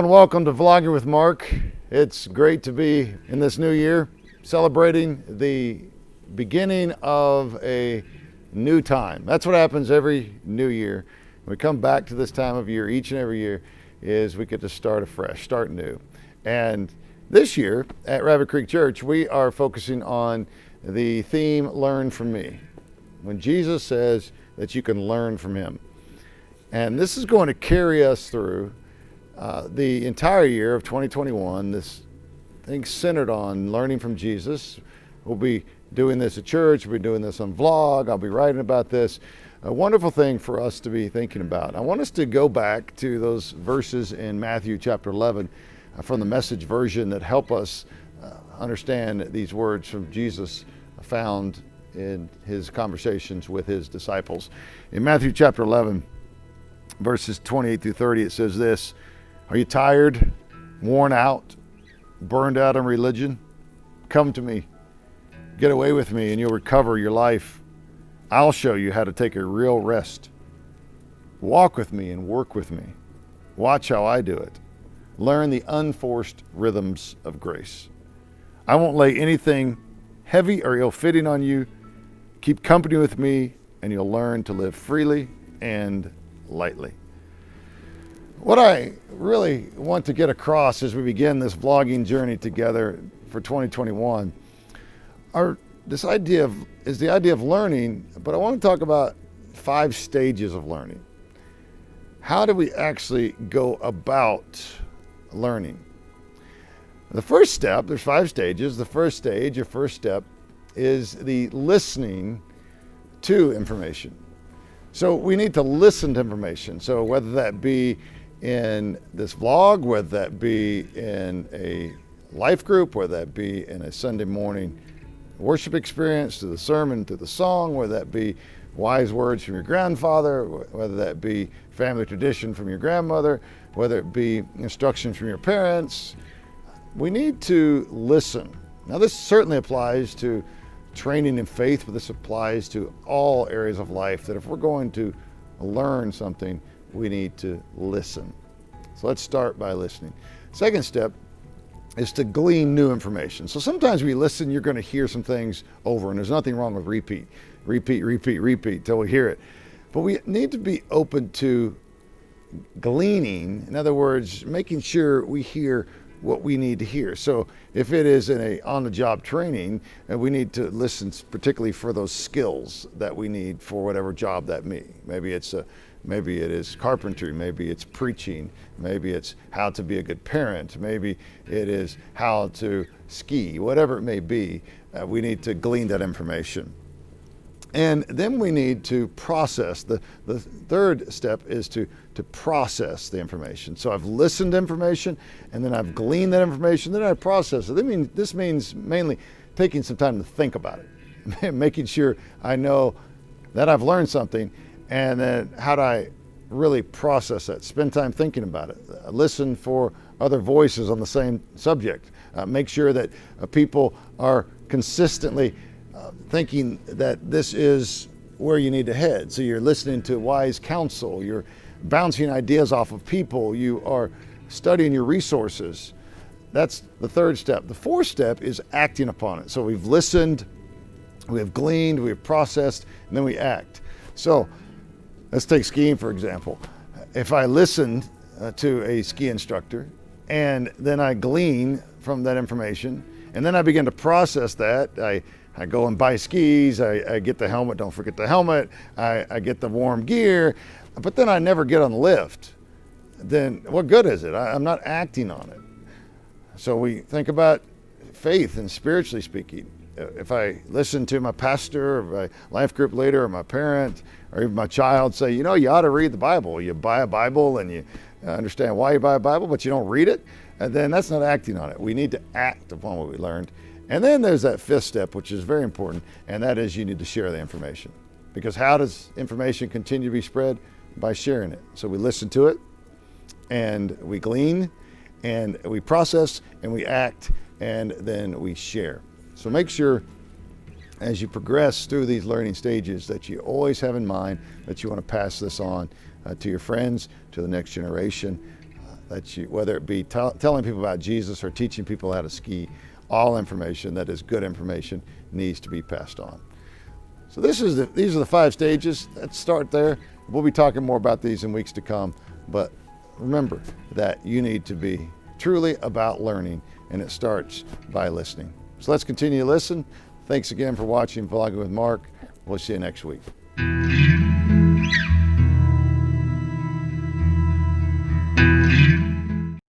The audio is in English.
and welcome to Vlogging with Mark. It's great to be in this new year, celebrating the beginning of a new time. That's what happens every new year. When we come back to this time of year, each and every year, is we get to start afresh, start new. And this year at Rabbit Creek Church, we are focusing on the theme, Learn from Me. When Jesus says that you can learn from him. And this is going to carry us through the entire year of 2021. This thing centered on learning from Jesus. We'll be doing this at church. We'll be doing this on vlog. I'll be writing about this. A wonderful thing for us to be thinking about. I want us to go back to those verses in Matthew chapter 11 from the Message version that help us understand these words from Jesus found in his conversations with his disciples. In Matthew chapter 11, verses 28 through 30, it says this: "Are you tired, worn out, burned out on religion? Come to me. Get away with me and you'll recover your life. I'll show you how to take a real rest. Walk with me and work with me. Watch how I do it. Learn the unforced rhythms of grace. I won't lay anything heavy or ill-fitting on you. Keep company with me and you'll learn to live freely and lightly." What I really want to get across as we begin this vlogging journey together for 2021 is the idea of learning, but I want to talk about 5 stages of learning. How do we actually go about learning? The first step, there's 5 stages. The first stage, or first step, is the listening to information. So we need to listen to information. So whether that be in this vlog, whether that be in a life group, whether that be in a Sunday morning worship experience, to the sermon, to the song, whether that be wise words from your grandfather, whether that be family tradition from your grandmother, whether it be instructions from your parents, we need to listen. Now this certainly applies to training in faith, but this applies to all areas of life, that if we're going to learn something, we need to listen. So let's start by listening. Second step is to glean new information. So sometimes we listen, you're going to hear some things over, and there's nothing wrong with repeat till we hear it. But we need to be open to gleaning, in other words, making sure we hear what we need to hear. So if it is in a on-the-job training, we need to listen particularly for those skills that we need for whatever job that may. Maybe it is carpentry, maybe it's preaching, maybe it's how to be a good parent, maybe it is how to ski, whatever it may be, we need to glean that information. And then we need to process. The third step is to process the information. So I've listened to information, and then I've gleaned that information, then I process it. This means mainly taking some time to think about it, making sure I know that I've learned something, and then how do I really process that? Spend time thinking about it. Listen for other voices on the same subject. Make sure that people are consistently thinking that this is where you need to head. So you're listening to wise counsel, you're bouncing ideas off of people, you are studying your resources. That's the third step. The fourth step is acting upon it. So we've listened, we have gleaned, we have processed, and then we act. So let's take skiing, for example. If I listened to a ski instructor, and then I glean from that information, and then I begin to process that, I go and buy skis, I get the helmet, don't forget the helmet, I get the warm gear, but then I never get on the lift. Then what good is it? I'm not acting on it. So we think about faith and spiritually speaking. If I listen to my pastor or my life group leader or my parent or even my child say, you ought to read the Bible. You buy a Bible and you understand why you buy a Bible, but you don't read it, and then that's not acting on it. We need to act upon what we learned. And then there's that fifth step, which is very important, and that is you need to share the information. Because how does information continue to be spread? By sharing it. So we listen to it, and we glean, and we process, and we act, and then we share. So make sure as you progress through these learning stages that you always have in mind that you want to pass this on to your friends, to the next generation. whether it be telling people about Jesus or teaching people how to ski, all information that is good information needs to be passed on. So these are the 5 stages. Let's start there. We'll be talking more about these in weeks to come, but remember that you need to be truly about learning, and it starts by listening. So let's continue to listen. Thanks again for watching Vlogging with Mark. We'll see you next week.